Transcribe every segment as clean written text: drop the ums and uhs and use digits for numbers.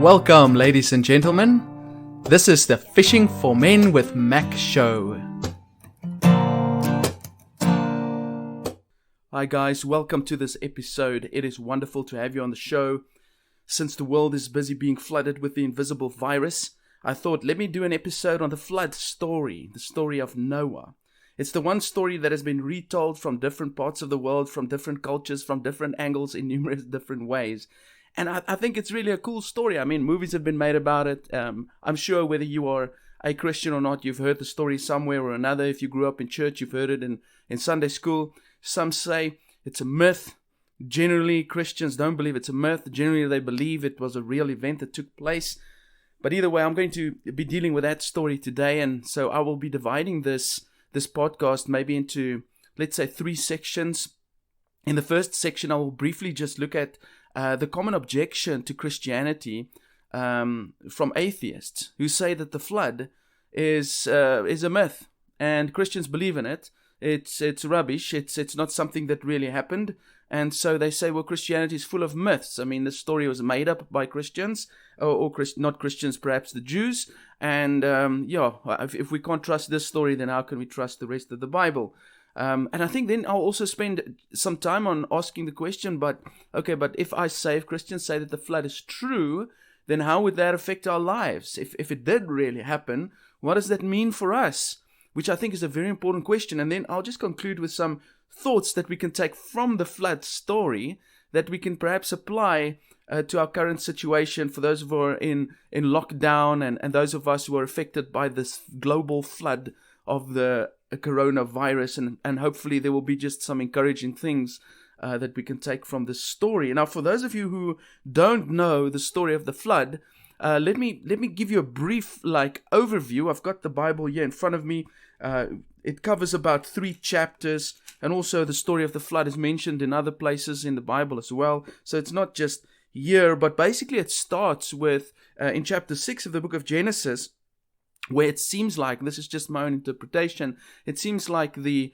Welcome, ladies and gentlemen. This is the Fishing for Men with Mac show. Hi guys, welcome to this episode. It is wonderful to have you on the show. Since the world is busy being flooded with the invisible virus, I thought let me do an episode on the flood story, the story of Noah. It's the one story that has been retold from different parts of the world, from different cultures, from different angles, in numerous different ways. And I think it's really a cool story. I mean, movies have been made about it. I'm sure whether you are a Christian or not, you've heard the story somewhere or another. If you grew up in church, you've heard it in Sunday school. Some say it's a myth. Generally, Christians don't believe it's a myth. Generally, they believe it was a real event that took place. But either way, I'm going to be dealing with that story today. And so I will be dividing this podcast maybe into, let's say, 3 sections. In the first section, I will briefly just look at the common objection to Christianity from atheists who say that the flood is a myth and Christians believe in it. It's rubbish. It's not something that really happened. And so they say, well, Christianity is full of myths. I mean, the story was made up by Christians or not Christians, perhaps the Jews. And if we can't trust this story, then how can we trust the rest of the Bible? And I think then I'll also spend some time on asking the question, but if Christians say that the flood is true, then how would that affect our lives? If it did really happen, what does that mean for us? Which I think is a very important question. And then I'll just conclude with some thoughts that we can take from the flood story that we can perhaps apply to our current situation for those who are in lockdown and those of us who are affected by this global flood of the coronavirus, and hopefully there will be just some encouraging things that we can take from this story. Now, for those of you who don't know the story of the flood, let me give you a brief overview. I've got the Bible here in front of me. It covers about 3 chapters, and also the story of the flood is mentioned in other places in the Bible as well. So it's not just here, but basically it starts with in chapter 6 of the book of Genesis, where it seems like, this is just my own interpretation, it seems like the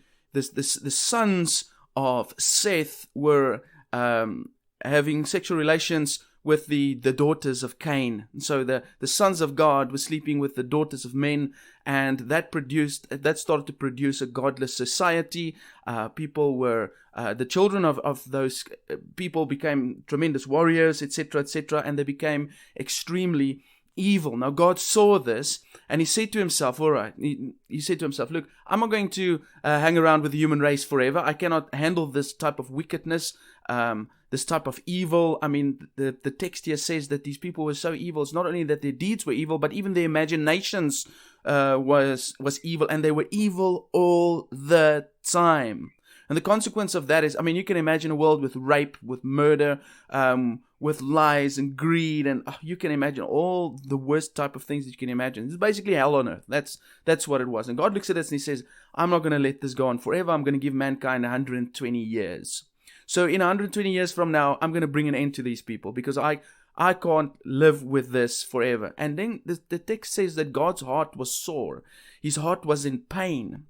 sons of Seth were having sexual relations with the daughters of Cain. And so the sons of God were sleeping with the daughters of men, and that started to produce a godless society. People were the children of those people became tremendous warriors, etc., and they became extremely evil. Now God saw this, and he said to himself, all right, he said to himself, look, I'm not going to hang around with the human race forever. I cannot handle this type of wickedness, this type of evil. I mean, the text here says that these people were so evil. It's not only that their deeds were evil, but even their imaginations was evil, and they were evil all the time. And the consequence of that is, I mean, you can imagine a world with rape, with murder, with lies and greed, and you can imagine all the worst type of things that you can imagine. It's basically hell on earth. That's what it was. And God looks at this and he says, I'm not going to let this go on forever. I'm going to give mankind 120 years. So in 120 years from now, I'm going to bring an end to these people, because I can't live with this forever. And then the text says that God's heart was sore. His heart was in pain.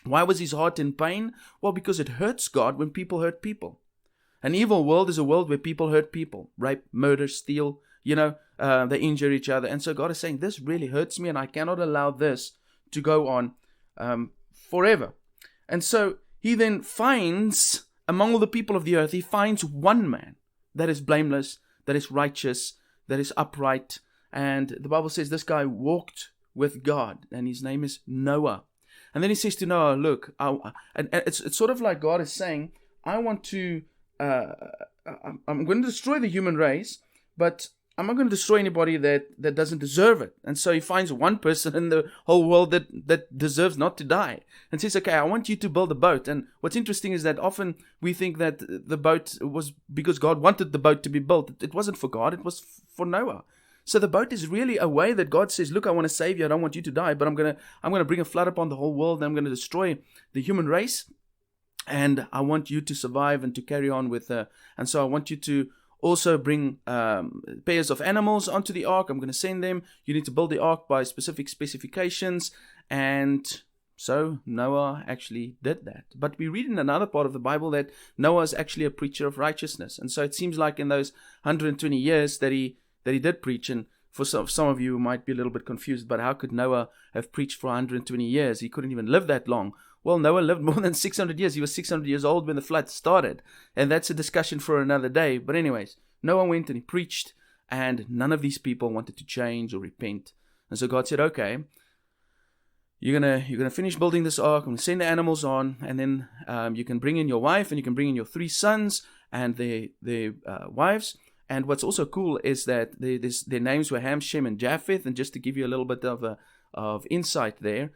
Why was his heart in pain? Well, because it hurts God when people hurt people. An evil world is a world where people hurt people. Rape, murder, steal, they injure each other. And so God is saying, this really hurts me, and I cannot allow this to go on forever. And so he then finds, among all the people of the earth, he finds one man that is blameless, that is righteous, that is upright. And the Bible says this guy walked with God, and his name is Noah. And then he says to Noah, look, and it's sort of like God is saying, I'm going to destroy the human race, but I'm not going to destroy anybody that doesn't deserve it. And so he finds one person in the whole world that deserves not to die, and says, okay, I want you to build a boat. And what's interesting is that often we think that the boat was because God wanted the boat to be built. It wasn't for God, it was for Noah. So the boat is really a way that God says, look, I want to save you. I don't want you to die, but I'm going to bring a flood upon the whole world, and I'm going to destroy the human race. And I want you to survive and to carry on with and so I want you to also bring pairs of animals onto the ark. I'm going to send them. You need to build the ark by specific specifications. And so Noah actually did that. But we read in another part of the Bible that Noah is actually a preacher of righteousness. And so it seems like in those 120 years that he that he did preach. And for some of you who might be a little bit confused, but how could Noah have preached for 120 years? He couldn't even live that long. Well, Noah lived more than 600 years. He was 600 years old when the flood started. And that's a discussion for another day. But anyways, Noah went and he preached, and none of these people wanted to change or repent. And so God said, okay, you're gonna finish building this ark. I'm gonna send the animals on, and then you can bring in your wife, and you can bring in your 3 sons and their wives. And what's also cool is that their names were Ham, Shem, and Japheth. And just to give you a little bit of insight there,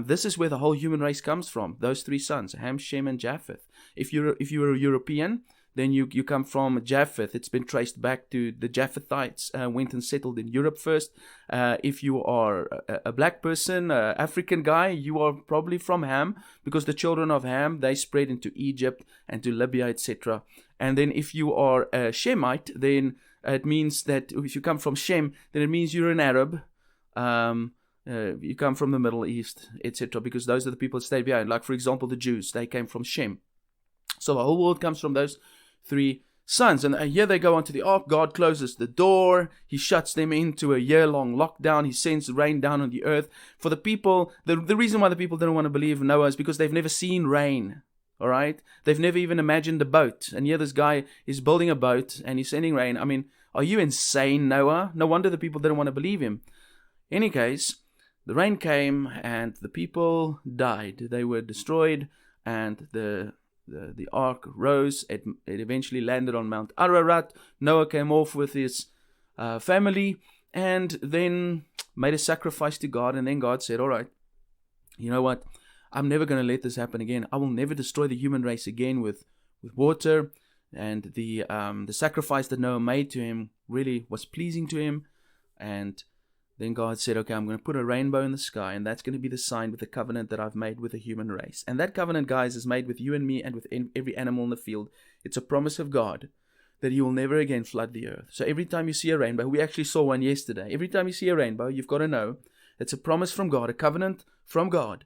this is where the whole human race comes from. Those 3 sons, Ham, Shem, and Japheth. If you're a European, then you come from Japheth. It's been traced back to the Japhethites, went and settled in Europe first. If you are a black person, African guy, you are probably from Ham, because the children of Ham, they spread into Egypt and to Libya, etc. And then if you are a Shemite, then it means that if you come from Shem, then it means you're an Arab. You come from the Middle East, etc. Because those are the people that stayed behind. Like, for example, the Jews, they came from Shem. So the whole world comes from those 3 sons. And here they go onto the ark. God closes the door. He shuts them into a year-long lockdown. He sends rain down on the earth. For the people, the reason why the people didn't want to believe in Noah is because they've never seen rain. All right? They've never even imagined a boat. And here this guy is building a boat and he's sending rain. I mean, are you insane, Noah? No wonder the people didn't want to believe him. In any case, the rain came and the people died. They were destroyed, and the ark rose. It eventually landed on Mount Ararat. Noah came off with his family and then made a sacrifice to God. And then God said, all right, you know what? I'm never going to let this happen again. I will never destroy the human race again with water. And the sacrifice that Noah made to him really was pleasing to him. And then God said, okay, I'm going to put a rainbow in the sky, and that's going to be the sign with the covenant that I've made with the human race. And that covenant, guys, is made with you and me and with every animal in the field. It's a promise of God that he will never again flood the earth. So every time you see a rainbow, we actually saw one yesterday. Every time you see a rainbow, you've got to know it's a promise from God, a covenant from God,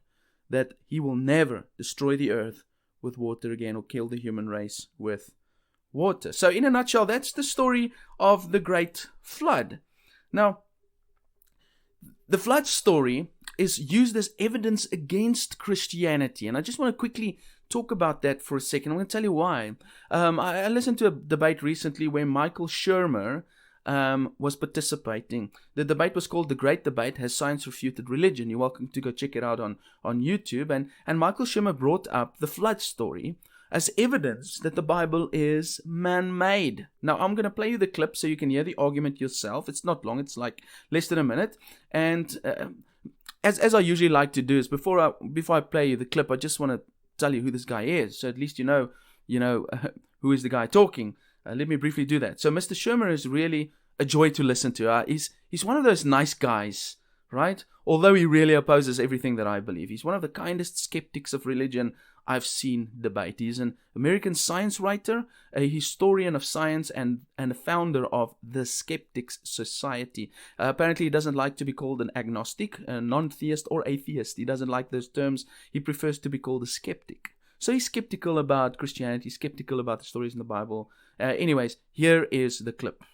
that he will never destroy the earth with water again or kill the human race with water. So in a nutshell, that's the story of the great flood. Now, the flood story is used as evidence against Christianity. And I just want to quickly talk about that for a second. I'm going to tell you why. I listened to a debate recently where Michael Shermer was participating. The debate was called The Great Debate, Has Science Refuted Religion? You're welcome to go check it out on YouTube. And Michael Shermer brought up the flood story as evidence that the Bible is man-made. Now, I'm going to play you the clip so you can hear the argument yourself. It's not long. It's like less than a minute. And as I usually like to do is before I play you the clip, I just want to tell you who this guy is. So at least you know who is the guy talking. Let me briefly do that. So Mr. Shermer is really a joy to listen to. He's one of those nice guys, right? Although he really opposes everything that I believe. He's one of the kindest skeptics of religion I've seen debate. He's an American science writer, a historian of science, and a founder of the Skeptics Society. Apparently, he doesn't like to be called an agnostic, a non-theist, or atheist. He doesn't like those terms. He prefers to be called a skeptic. So he's skeptical about Christianity, skeptical about the stories in the Bible. Anyways, here is the clip.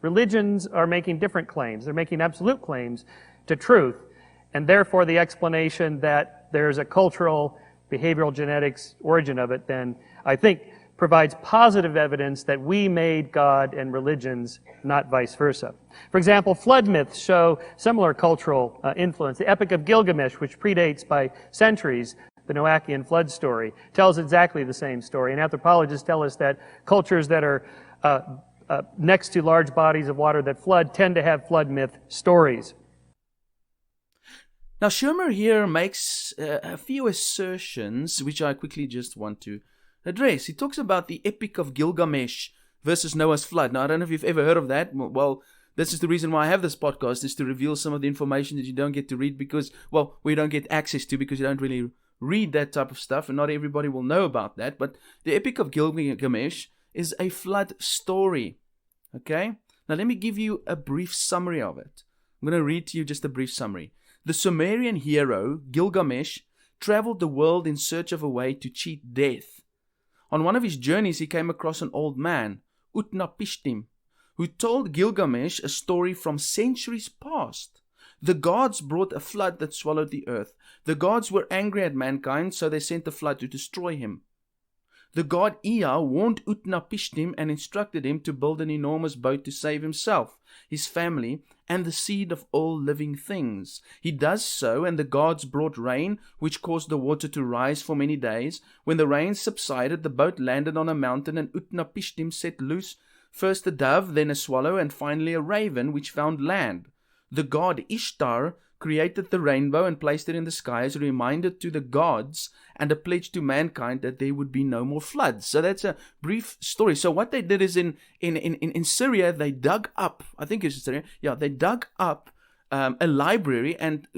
Religions are making different claims. They're making absolute claims to truth, and therefore the explanation that there's a cultural, behavioral genetics origin of it, then I think provides positive evidence that we made God and religions, not vice versa. For example, flood myths show similar cultural influence. The Epic of Gilgamesh, which predates by centuries the Noachian flood story, tells exactly the same story. And anthropologists tell us that cultures that are next to large bodies of water that flood tend to have flood myth stories. Now, Shermer here makes a few assertions, which I quickly just want to address. He talks about the Epic of Gilgamesh versus Noah's flood. Now, I don't know if you've ever heard of that. Well, this is the reason why I have this podcast, is to reveal some of the information that you don't get to read because, well, we don't get access to because you don't really read that type of stuff, and not everybody will know about that. But the Epic of Gilgamesh is a flood story. Okay? Now, let me give you a brief summary of it. I'm going to read to you just a brief summary. The Sumerian hero, Gilgamesh, traveled the world in search of a way to cheat death. On one of his journeys, he came across an old man, Utnapishtim, who told Gilgamesh a story from centuries past. The gods brought a flood that swallowed the earth. The gods were angry at mankind, so they sent a flood to destroy him. The god Ea warned Utnapishtim and instructed him to build an enormous boat to save himself, his family, and the seed of all living things. He does so, and the gods brought rain, which caused the water to rise for many days. When the rain subsided, the boat landed on a mountain, and Utnapishtim set loose first a dove, then a swallow, and finally a raven, which found land. The god Ishtar created the rainbow and placed it in the sky as a reminder to the gods and a pledge to mankind that there would be no more floods. So that's a brief story. So what they did is in Syria, they dug up, I think it's Syria, they dug up a library and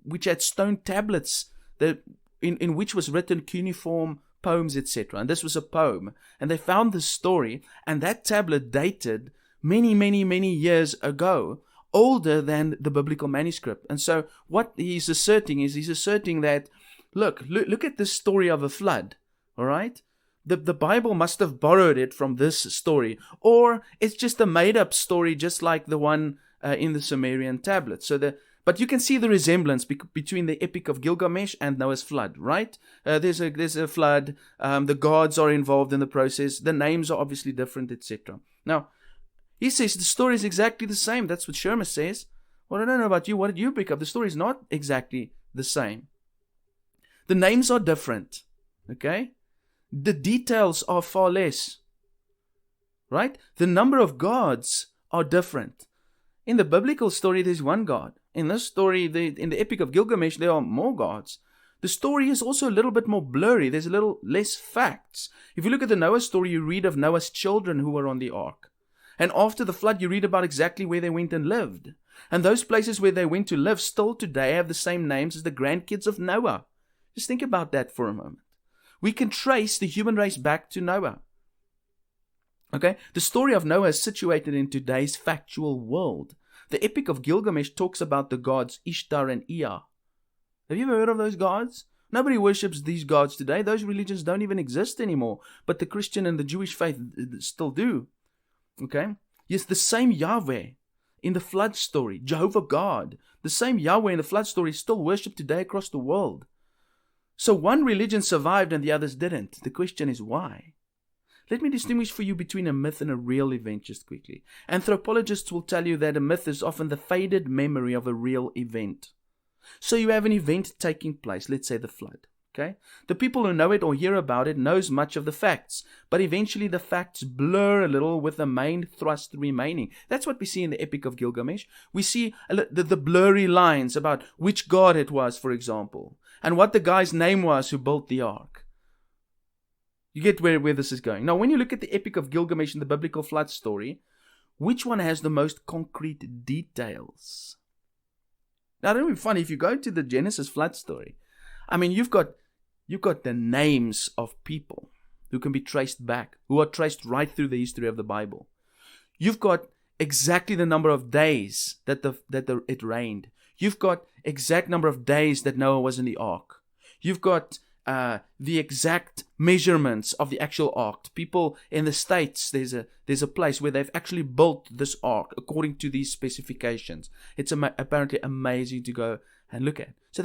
which had stone tablets that in which was written cuneiform poems, etc. And this was a poem. And they found this story, and that tablet dated many, many, many years ago, older than the biblical manuscript. And so what he's asserting that, look at this story of a flood, all right? The Bible must have borrowed it from this story, or it's just a made-up story just like the one in the Sumerian tablets. But you can see the resemblance between the Epic of Gilgamesh and Noah's flood, right? There's a flood, the gods are involved in the process, the names are obviously different, etc. Now, he says the story is exactly the same. That's what Shermer says. Well, I don't know about you. What did you pick up? The story is not exactly the same. The names are different. Okay? The details are far less. Right? The number of gods are different. In the biblical story, there's one God. In this story, in the Epic of Gilgamesh, there are more gods. The story is also a little bit more blurry. There's a little less facts. If you look at the Noah story, you read of Noah's children who were on the ark. And after the flood, you read about exactly where they went and lived. And those places where they went to live still today have the same names as the grandkids of Noah. Just think about that for a moment. We can trace the human race back to Noah. Okay? The story of Noah is situated in today's factual world. The Epic of Gilgamesh talks about the gods Ishtar and Ea. Have you ever heard of those gods? Nobody worships these gods today. Those religions don't even exist anymore. But the Christian and the Jewish faith still do. Okay? Yes, the same Yahweh in the flood story, Jehovah God, the same Yahweh in the flood story is still worshipped today across the world. So one religion survived and the others didn't. The question is why? Let me distinguish for you between a myth and a real event just quickly. Anthropologists will tell you that a myth is often the faded memory of a real event. So you have an event taking place, let's say the flood. Okay? The people who know it or hear about it knows much of the facts, but eventually the facts blur a little with the main thrust remaining. That's what we see in the Epic of Gilgamesh. We see the blurry lines about which god it was, for example, and what the guy's name was who built the ark. You get where this is going. Now, when you look at the Epic of Gilgamesh and the biblical flood story, which one has the most concrete details? Now, it would be funny if you go to the Genesis flood story. I mean, you've got the names of people who can be traced back, who are traced right through the history of the Bible. You've got exactly the number of days that it rained. You've got exact number of days that Noah was in the ark. You've got the exact measurements of the actual ark. People in the States, there's a place where they've actually built this ark according to these specifications. It's apparently amazing to go and look at. So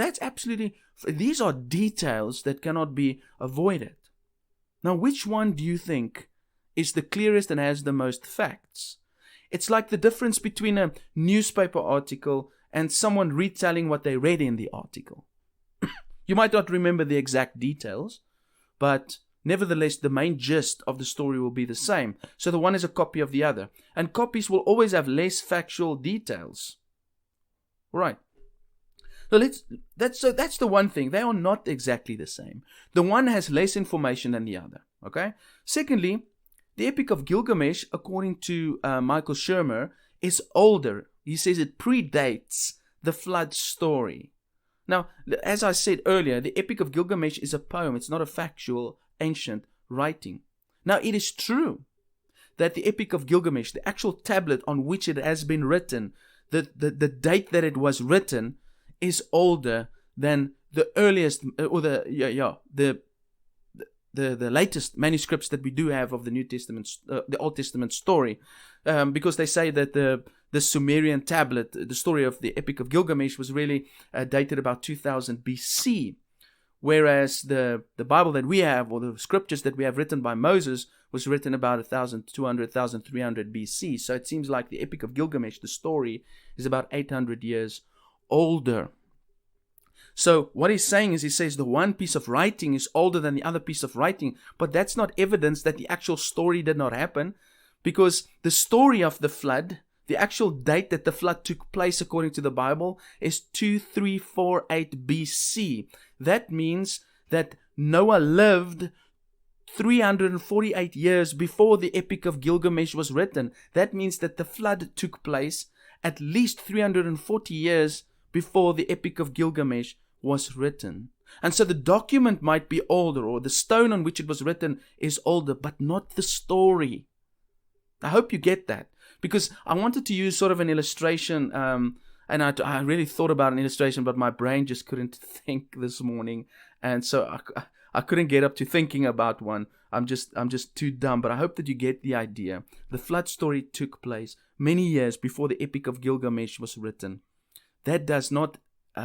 these are details that cannot be avoided. Now, which one do you think is the clearest and has the most facts? It's like the difference between a newspaper article and someone retelling what they read in the article. You might not remember the exact details, but nevertheless, the main gist of the story will be the same. So the one is a copy of the other. And copies will always have less factual details. Right. So that's the one thing. They are not exactly the same. The one has less information than the other. Okay? Secondly, the Epic of Gilgamesh, according to Michael Shermer, is older. He says it predates the flood story. Now, as I said earlier, the Epic of Gilgamesh is a poem. It's not a factual, ancient writing. Now, it is true that the Epic of Gilgamesh, the actual tablet on which it has been written, the date that it was written is older than the earliest, or the the latest manuscripts that we do have of the New Testament, the Old Testament story, because they say that the Sumerian tablet, the story of the Epic of Gilgamesh, was really dated about 2000 BC, whereas the Bible that we have, or the scriptures that we have written by Moses, was written about 1200, 1300 BC. So it seems like the Epic of Gilgamesh, the story, is about 800 years older. So what he's saying is, he says the one piece of writing is older than the other piece of writing, but that's not evidence that the actual story did not happen, because the story of the flood, the actual date that the flood took place according to the Bible, is 2348 BC. That means that Noah lived 348 years before the Epic of Gilgamesh was written. That means that the flood took place at least 340 years before the Epic of Gilgamesh was written. And so the document might be older, or the stone on which it was written is older, but not the story. I hope you get that, because I wanted to use sort of an illustration, and I really thought about an illustration, but my brain just couldn't think this morning, and so I couldn't get up to thinking about one. I'm just too dumb, but I hope that you get the idea. The flood story took place many years before the Epic of Gilgamesh was written. That does not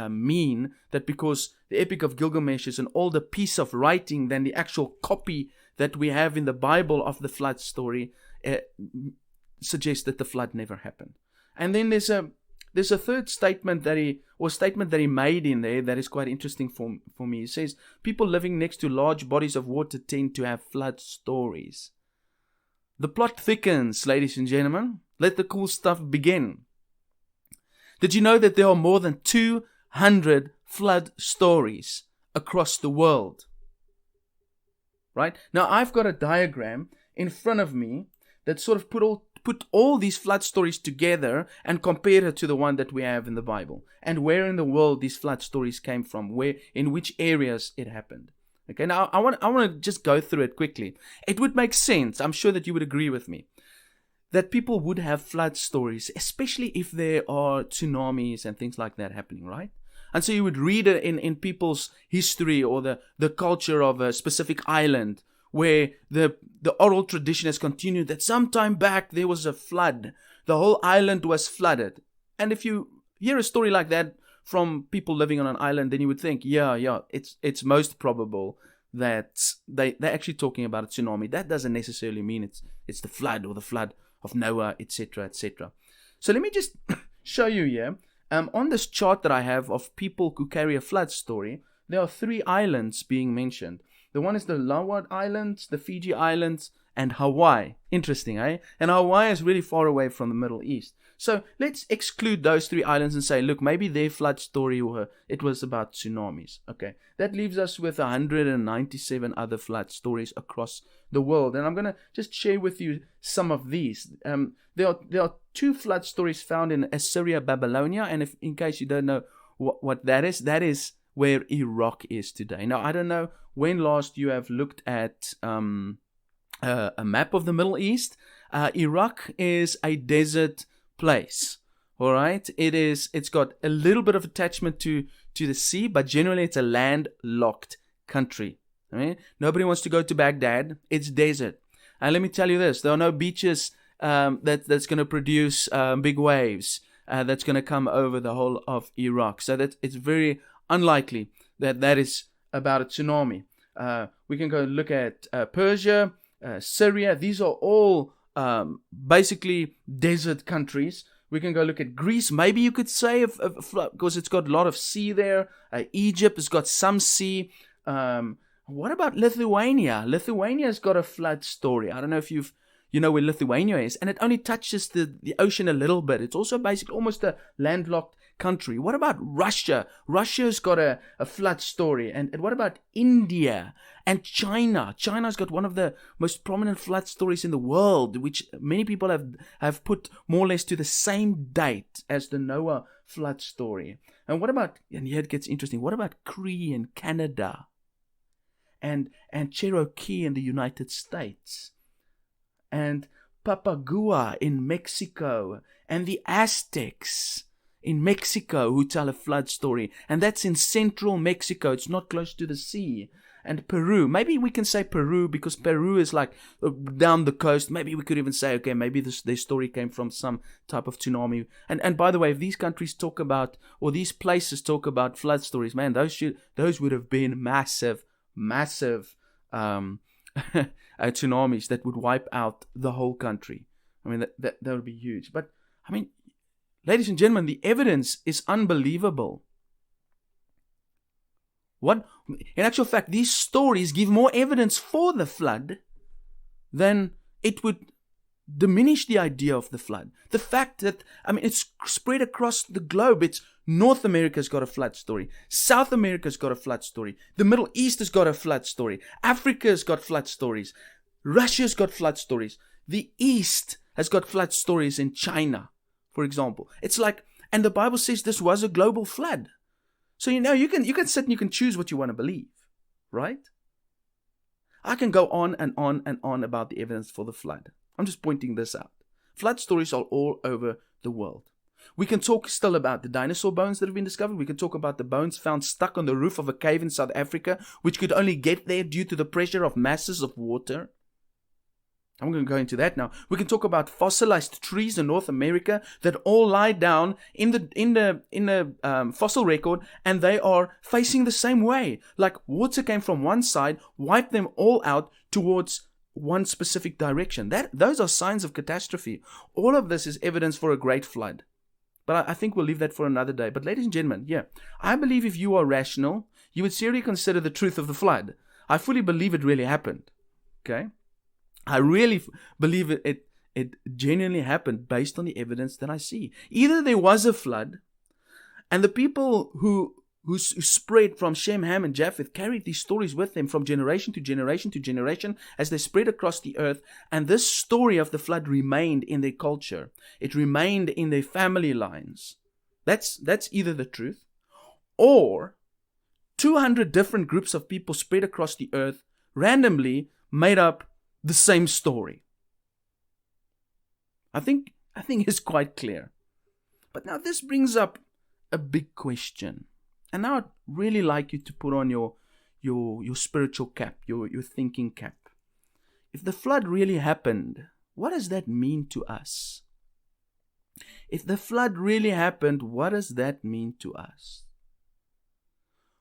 mean that because the Epic of Gilgamesh is an older piece of writing than the actual copy that we have in the Bible of the flood story, suggests that the flood never happened. And then there's a third statement that he made in there that is quite interesting for me. He says, people living next to large bodies of water tend to have flood stories. The plot thickens, ladies and gentlemen. Let the cool stuff begin. Did you know that there are more than 200 flood stories across the world? Right? Now, I've got a diagram in front of me that sort of put all these flood stories together and compare it to the one that we have in the Bible, and where in the world these flood stories came from, in which areas it happened. Okay, now I want to just go through it quickly. It would make sense, I'm sure that you would agree with me, that people would have flood stories, especially if there are tsunamis and things like that happening, right? And so you would read it in people's history, or the culture of a specific island, where the oral tradition has continued that sometime back there was a flood. The whole island was flooded. And if you hear a story like that from people living on an island, then you would think, yeah, it's most probable that they're actually talking about a tsunami. That doesn't necessarily mean it's the flood, or the flood of Noah, etc., etc. So let me just show you here. On this chart that I have of people who carry a flood story, there are 3 islands being mentioned. The one is the Leeward Islands, the Fiji Islands, and Hawaii. Interesting, eh? And Hawaii is really far away from the Middle East. So let's exclude those 3 islands and say, look, maybe their flood story, it was about tsunamis. Okay, that leaves us with 197 other flood stories across the world. And I'm going to just share with you some of these. There are 2 flood stories found in Assyria, Babylonia. And if, in case you don't know what that is where Iraq is today. Now, I don't know when last you have looked at a map of the Middle East. Iraq is a desert place. All right, it's got a little bit of attachment to the sea, but generally it's a landlocked country. I mean, nobody wants to go to Baghdad. It's desert. And let me tell you this: there are no beaches that's going to produce big waves that's going to come over the whole of Iraq. So that it's very unlikely that is about a tsunami. We can go look at Persia, Syria. These are all basically desert countries. We can go look at Greece. Maybe you could say, because it's got a lot of sea there. Egypt has got some sea. What about Lithuania? Lithuania's got a flood story. I don't know if you know where Lithuania is, and it only touches the ocean a little bit. It's also basically almost a landlocked country. What about Russia? Russia's got a flood story. And what about India and China? China's got one of the most prominent flood stories in the world, which many people have put more or less to the same date as the Noah flood story. And what about, and here it gets interesting, what about Cree in Canada and Cherokee in the United States and Papagua in Mexico and the Aztecs in Mexico who tell a flood story? And that's in central Mexico. It's not close to the sea. and Peru. Maybe we can say Peru because Peru is like down the coast. Maybe we could even say, okay, maybe their story came from some type of tsunami. And by the way, if these countries talk about, or these places talk about flood stories, man, those would have been massive tsunamis that would wipe out the whole country. I mean, that would be huge. But I mean, ladies and gentlemen, the evidence is unbelievable. In actual fact, these stories give more evidence for the flood than it would diminish the idea of the flood. The fact that, I mean, it's spread across the globe. It's North America's got a flood story. South America's got a flood story. The Middle East has got a flood story. Africa's got flood stories. Russia's got flood stories. The East has got flood stories in China, for example. It's like, and the Bible says this was a global flood. So, you can sit and you can choose what you want to believe, right? I can go on and on and on about the evidence for the flood. I'm just pointing this out. Flood stories are all over the world. We can talk still about the dinosaur bones that have been discovered. We can talk about the bones found stuck on the roof of a cave in South Africa, which could only get there due to the pressure of masses of water. I'm going to go into that now. We can talk about fossilized trees in North America that all lie down in the fossil record, and they are facing the same way. Like water came from one side, wiped them all out towards one specific direction. Those are signs of catastrophe. All of this is evidence for a great flood. But I think we'll leave that for another day. But ladies and gentlemen, I believe if you are rational, you would seriously consider the truth of the flood. I fully believe it really happened. Okay? I really believe it genuinely happened based on the evidence that I see. Either there was a flood, and the people who spread from Shem, Ham, and Japheth carried these stories with them from generation to generation to generation as they spread across the earth, and this story of the flood remained in their culture. It remained in their family lines. That's either the truth, or 200 different groups of people spread across the earth randomly made up the same story. I think it's quite clear. But now this brings up a big question. And now I'd really like you to put on your spiritual cap, your thinking cap. If the flood really happened, what does that mean to us? If the flood really happened, what does that mean to us?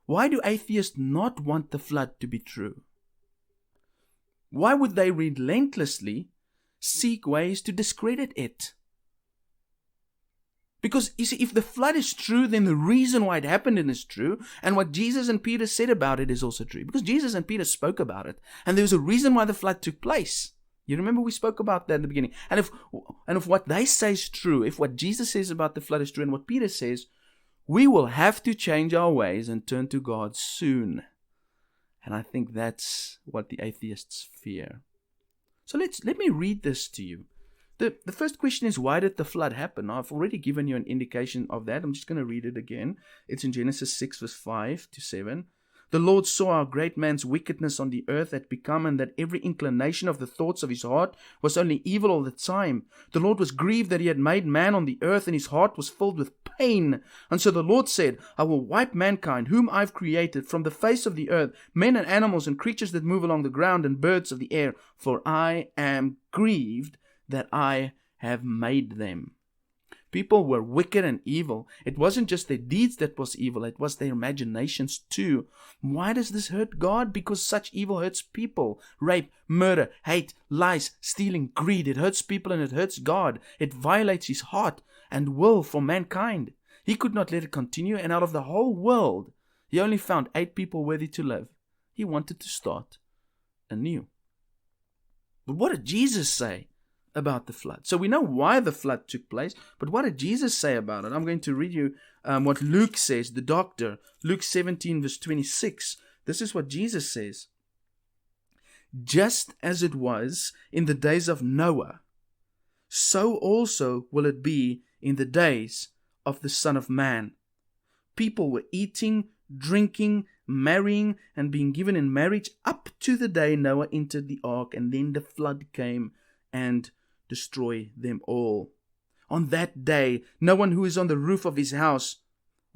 Why do atheists not want the flood to be true? Why would they relentlessly seek ways to discredit it? Because, you see, if the flood is true, then the reason why it happened is true, and what Jesus and Peter said about it is also true. Because Jesus and Peter spoke about it, and there was a reason why the flood took place. You remember we spoke about that in the beginning. And if what they say is true, if what Jesus says about the flood is true and what Peter says, we will have to change our ways and turn to God soon. And I think that's what the atheists fear. So let me read this to you. The first question is, why did the flood happen? Now, I've already given you an indication of that. I'm just going to read it again. It's in Genesis 6, verse 5 to 7. The Lord saw how great man's wickedness on the earth had become, and that every inclination of the thoughts of his heart was only evil all the time. The Lord was grieved that he had made man on the earth, and his heart was filled with pain. And so the Lord said, I will wipe mankind, whom I've created, from the face of the earth, men and animals and creatures that move along the ground and birds of the air, for I am grieved that I have made them. People were wicked and evil. It wasn't just their deeds that was evil, it was their imaginations too. Why does this hurt God? Because such evil hurts people. Rape, murder, hate, lies, stealing, greed. It hurts people and it hurts God. It violates his heart and will for mankind. He could not let it continue, and out of the whole world, he only found 8 people worthy to live. He wanted to start anew. But what did Jesus say about the flood? So we know why the flood took place, but what did Jesus say about it? I'm going to read you what Luke says, the doctor. Luke 17, verse 26. This is what Jesus says. Just as it was in the days of Noah, so also will it be in the days of the Son of Man. People were eating, drinking, marrying, and being given in marriage up to the day Noah entered the ark, and then the flood came and destroyed them all. On that day, no one who is on the roof of his house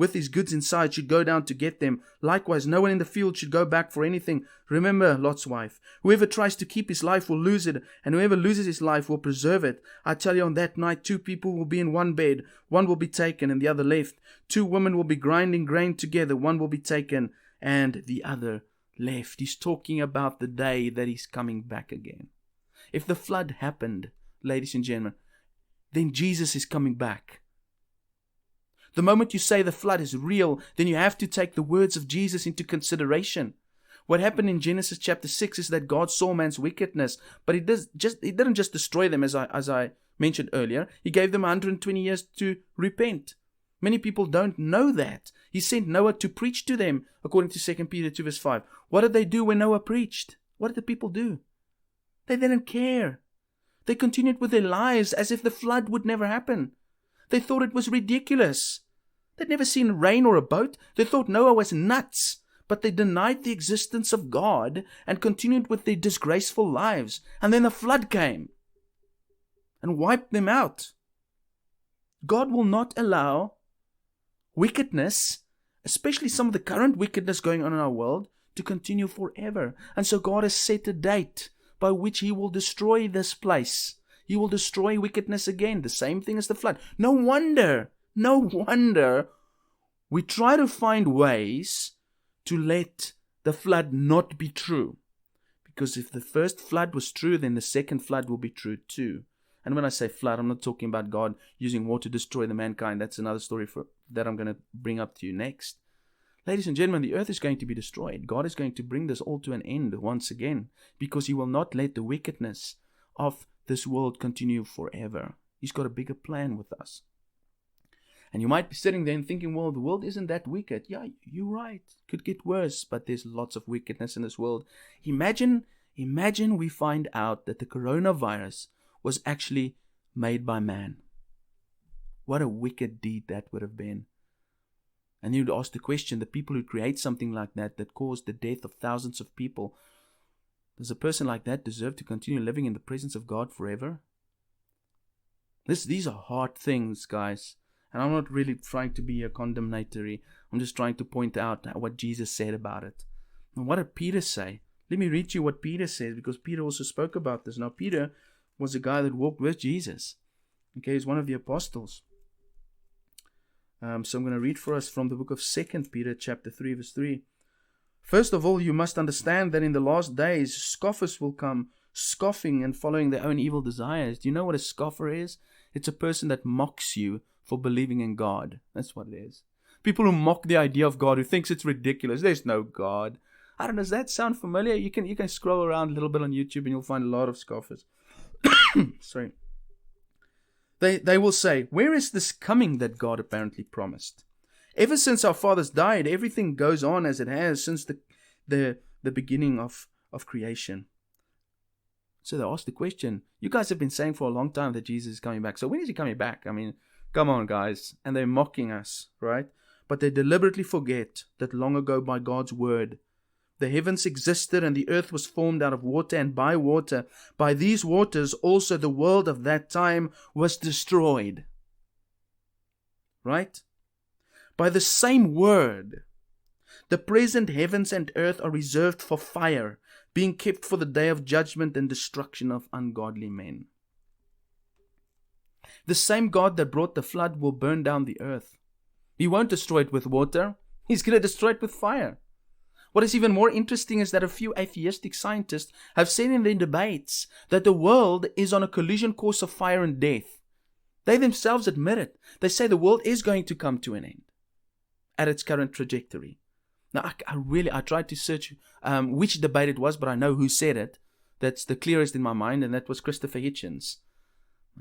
with his goods inside should go down to get them. Likewise, no one in the field should go back for anything. Remember Lot's wife. Whoever tries to keep his life will lose it, and whoever loses his life will preserve it. I tell you, on that night 2 people will be in one bed. One will be taken and the other left. 2 women will be grinding grain together. One will be taken and the other left. He's talking about the day that he's coming back again. If the flood happened, ladies and gentlemen, then Jesus is coming back. The moment you say the flood is real, then you have to take the words of Jesus into consideration. What happened in Genesis chapter 6 is that God saw man's wickedness, but He didn't just destroy them as I mentioned earlier. He gave them 120 years to repent. Many people don't know that. He sent Noah to preach to them, according to 2 Peter 2 verse 5. What did they do when Noah preached? What did the people do? They didn't care. They continued with their lives as if the flood would never happen. They thought it was ridiculous. They'd never seen rain or a boat. They thought Noah was nuts. But they denied the existence of God and continued with their disgraceful lives. And then the flood came and wiped them out. God will not allow wickedness, especially some of the current wickedness going on in our world, to continue forever. And so God has set a date by which He will destroy this place. He will destroy wickedness again. The same thing as the flood. No wonder we try to find ways to let the flood not be true. Because if the first flood was true, then the second flood will be true too. And when I say flood, I'm not talking about God using water to destroy the mankind. That's another story that I'm going to bring up to you next. Ladies and gentlemen, the earth is going to be destroyed. God is going to bring this all to an end once again, because He will not let the wickedness of this world continue forever. He's got a bigger plan with us. And you might be sitting there and thinking, well, the world isn't that wicked. Yeah, you're right. Could get worse, but there's lots of wickedness in this world. Imagine we find out that the coronavirus was actually made by man. What a wicked deed that would have been. And you'd ask the question, the people who create something like that caused the death of thousands of people, does a person like that deserve to continue living in the presence of God forever? These are hard things, guys. And I'm not really trying to be a condemnatory. I'm just trying to point out what Jesus said about it. And what did Peter say? Let me read you what Peter says, because Peter also spoke about this. Now, Peter was a guy that walked with Jesus. Okay, he's one of the apostles. So I'm going to read for us from the book of 2 Peter chapter 3 verse 3. First of all, you must understand that in the last days, scoffers will come, scoffing and following their own evil desires. Do you know what a scoffer is? It's a person that mocks you for believing in God. That's what it is. People who mock the idea of God, who thinks it's ridiculous. There's no God. I don't know, does that sound familiar? You can scroll around a little bit on YouTube and you'll find a lot of scoffers. Sorry. They will say, where is this coming that God apparently promised? Ever since our fathers died, everything goes on as it has since the beginning of creation. So they ask the question, you guys have been saying for a long time that Jesus is coming back. So when is He coming back? I mean, come on, guys. And they're mocking us, right? But they deliberately forget that long ago by God's word, the heavens existed and the earth was formed out of water and by water. By these waters also the world of that time was destroyed. Right? By the same word, the present heavens and earth are reserved for fire, being kept for the day of judgment and destruction of ungodly men. The same God that brought the flood will burn down the earth. He won't destroy it with water. He's going to destroy it with fire. What is even more interesting is that a few atheistic scientists have said in their debates that the world is on a collision course of fire and death. They themselves admit it. They say the world is going to come to an end at its current trajectory. Now, I tried to search which debate it was, but I know who said it. That's the clearest in my mind, and that was Christopher Hitchens.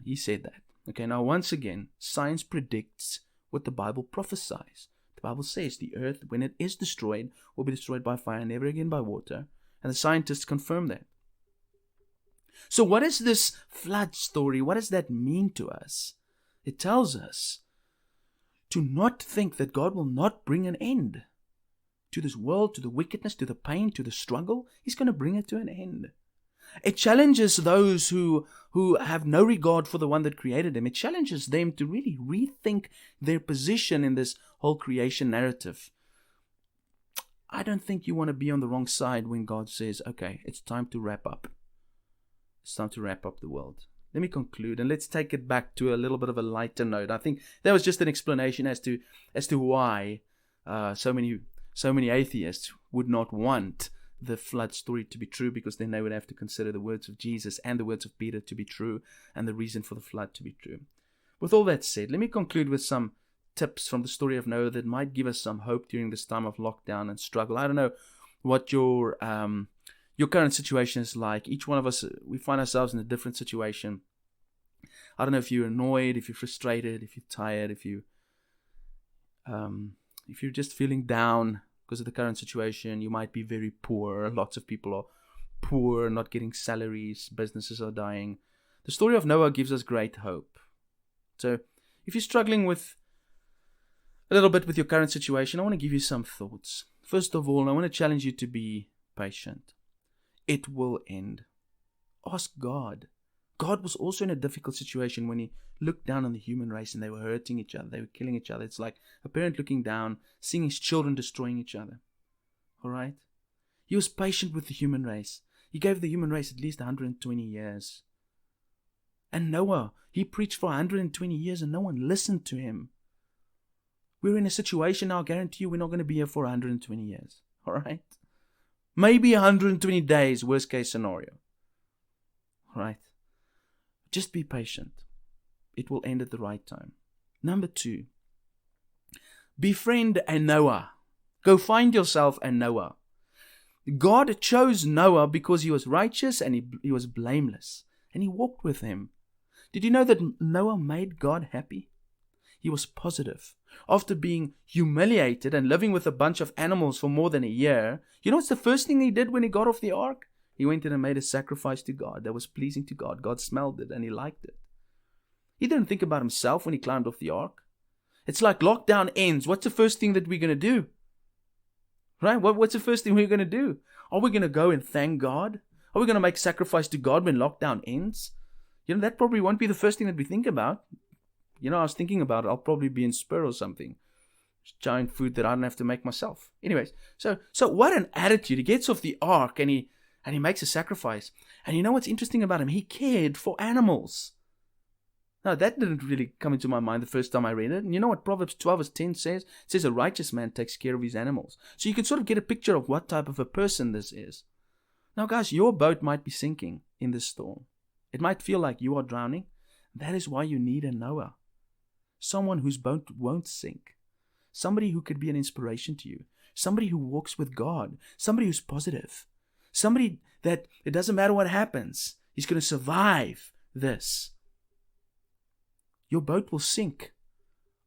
He said that. Okay, now once again, science predicts what the Bible prophesies. The Bible says the earth, when it is destroyed, will be destroyed by fire, never again by water. And the scientists confirm that. So what is this flood story? What does that mean to us? It tells us to not think that God will not bring an end to this world, to the wickedness, to the pain, to the struggle. He's going to bring it to an end. It challenges those who have no regard for the one that created them. It challenges them to really rethink their position in this whole creation narrative, I don't think you want to be on the wrong side when God says, okay, it's time to wrap up. It's time to wrap up the world. Let me conclude, and let's take it back to a little bit of a lighter note. I think that was just an explanation as to why so many atheists would not want the flood story to be true, because then they would have to consider the words of Jesus and the words of Peter to be true, and the reason for the flood to be true. With all that said, let me conclude with some tips from the story of Noah that might give us some hope during this time of lockdown and struggle. I don't know what your current situation is like. Each one of us, we find ourselves in a different situation. I don't know if you're annoyed, if you're frustrated, if you're tired, if you're just feeling down because of the current situation. You might be very poor. Lots of people are poor, not getting salaries, businesses are dying. The story of Noah gives us great hope. So if you're struggling with a little bit with your current situation, I want to give you some thoughts. First of all, I want to challenge you to be patient. It will end. Ask God. God was also in a difficult situation when he looked down on the human race and they were hurting each other. They were killing each other. It's like a parent looking down, seeing his children destroying each other. All right? He was patient with the human race. He gave the human race at least 120 years. And Noah, he preached for 120 years and no one listened to him. We're in a situation now, I guarantee you, we're not going to be here for 120 years. All right? Maybe 120 days, worst case scenario. All right? Just be patient. It will end at the right time. Number 2, befriend a Noah. Go find yourself a Noah. God chose Noah because he was righteous and he was blameless. And he walked with him. Did you know that Noah made God happy? He was positive. After being humiliated and living with a bunch of animals for more than a year, you know what's the first thing he did when he got off the ark? He went in and made a sacrifice to God that was pleasing to God. God smelled it and he liked it. He didn't think about himself when he climbed off the ark. It's like lockdown ends. What's the first thing that we're going to do? Right? What's the first thing we're going to do? Are we going to go and thank God? Are we going to make sacrifice to God when lockdown ends? You know, that probably won't be the first thing that we think about. You know, I was thinking about it. I'll probably be in Spur or something. Giant food that I don't have to make myself. Anyways, so what an attitude. He gets off the ark and he makes a sacrifice. And you know what's interesting about him? He cared for animals. Now, that didn't really come into my mind the first time I read it. And you know what Proverbs 12:10 says? It says a righteous man takes care of his animals. So you can sort of get a picture of what type of a person this is. Now, guys, your boat might be sinking in this storm. It might feel like you are drowning. That is why you need a Noah. Someone whose boat won't sink. Somebody who could be an inspiration to you. Somebody who walks with God. Somebody who's positive. Somebody that it doesn't matter what happens, he's going to survive this. Your boat will sink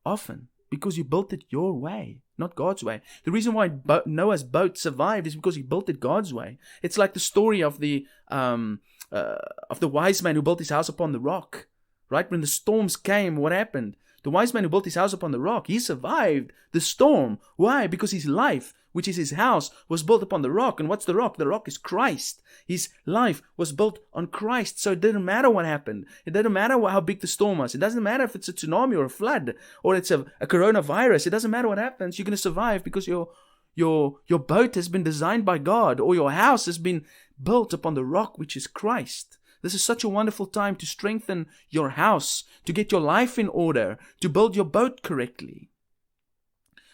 often because you built it your way, not God's way. The reason why Noah's boat survived is because he built it God's way. It's like the story of the wise man who built his house upon the rock. Right? When the storms came, what happened? The wise man who built his house upon the rock, he survived the storm. Why? Because his life, which is his house, was built upon the rock. And what's the rock? The rock is Christ. His life was built on Christ. So it didn't matter what happened. It didn't matter how big the storm was. It doesn't matter if it's a tsunami or a flood or it's a coronavirus. It doesn't matter what happens. You're going to survive because your boat has been designed by God, or your house has been built upon the rock, which is Christ. This is such a wonderful time to strengthen your house, to get your life in order, to build your boat correctly,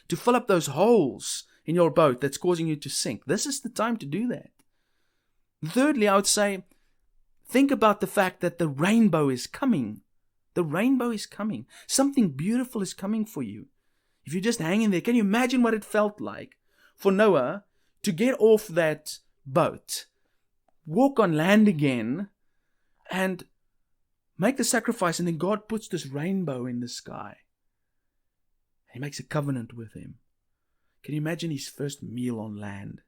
to fill up those holes in your boat that's causing you to sink. This is the time to do that. Thirdly, I would say, think about the fact that the rainbow is coming. The rainbow is coming. Something beautiful is coming for you. If you just hang in there, can you imagine what it felt like for Noah to get off that boat, walk on land again, and make the sacrifice, and then God puts this rainbow in the sky. He makes a covenant with him. Can you imagine his first meal on land?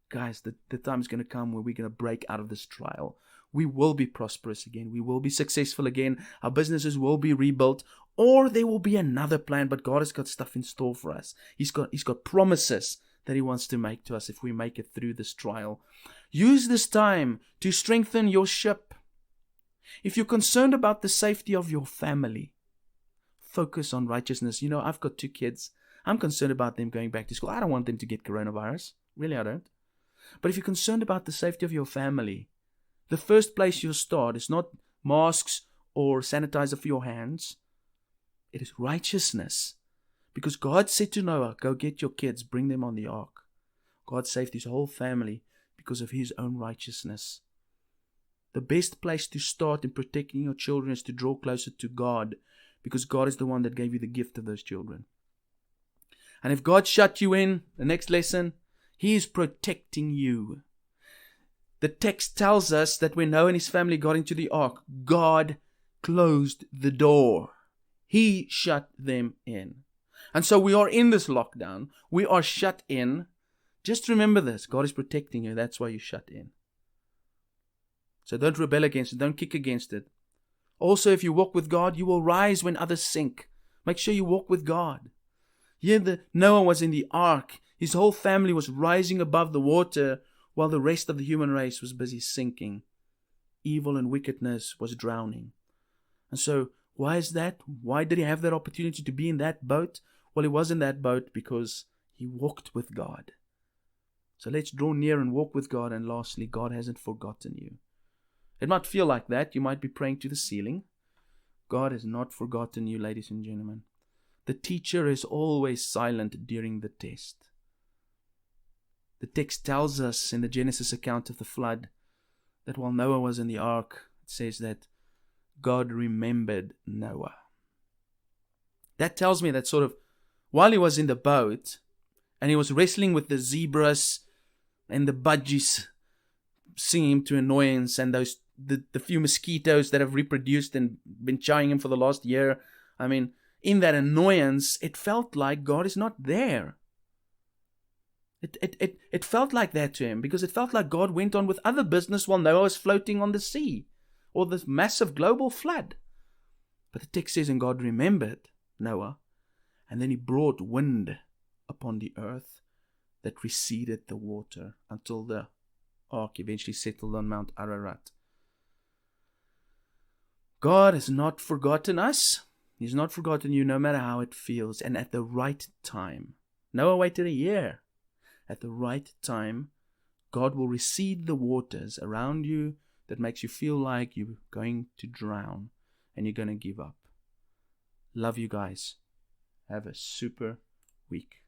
Guys, the time is going to come where we're going to break out of this trial. We will be prosperous again. We will be successful again. Our businesses will be rebuilt, or there will be another plan, but God has got stuff in store for us. He's got promises that he wants to make to us if we make it through this trial. Use this time to strengthen your ship. If you're concerned about the safety of your family, focus on righteousness. You know, I've got 2 kids. I'm concerned about them going back to school. I don't want them to get coronavirus. Really, I don't. But if you're concerned about the safety of your family, the first place you'll start is not masks or sanitizer for your hands. It is righteousness. Because God said to Noah, go get your kids, bring them on the ark. God saved his whole family because of his own righteousness. The best place to start in protecting your children is to draw closer to God, because God is the one that gave you the gift of those children. And if God shut you in, the next lesson, he is protecting you. The text tells us that when Noah and his family got into the ark, God closed the door. He shut them in. And so we are in this lockdown. We are shut in. Just remember this. God is protecting you. That's why you're shut in. So don't rebel against it. Don't kick against it. Also, if you walk with God, you will rise when others sink. Make sure you walk with God. Here, Noah was in the ark. His whole family was rising above the water while the rest of the human race was busy sinking. Evil and wickedness was drowning. And so, why is that? Why did he have that opportunity to be in that boat? Well, he was in that boat because he walked with God. So let's draw near and walk with God. And lastly, God hasn't forgotten you. It might feel like that. You might be praying to the ceiling. God has not forgotten you, ladies and gentlemen. The teacher is always silent during the test. The text tells us in the Genesis account of the flood that while Noah was in the ark, it says that God remembered Noah. That tells me that sort of while he was in the boat and he was wrestling with the zebras and the budgies singing him to annoyance and the few mosquitoes that have reproduced and been chawing him for the last year, I mean, in that annoyance, it felt like God is not there. It felt like that to him because it felt like God went on with other business while Noah was floating on the sea or this massive global flood. But the text says, and God remembered Noah, and then he brought wind upon the earth that receded the water until the ark eventually settled on Mount Ararat. God has not forgotten us. He's not forgotten you, no matter how it feels, and at the right time. Noah waited a year. At the right time, God will recede the waters around you that makes you feel like you're going to drown and you're going to give up. Love you guys. Have a super week.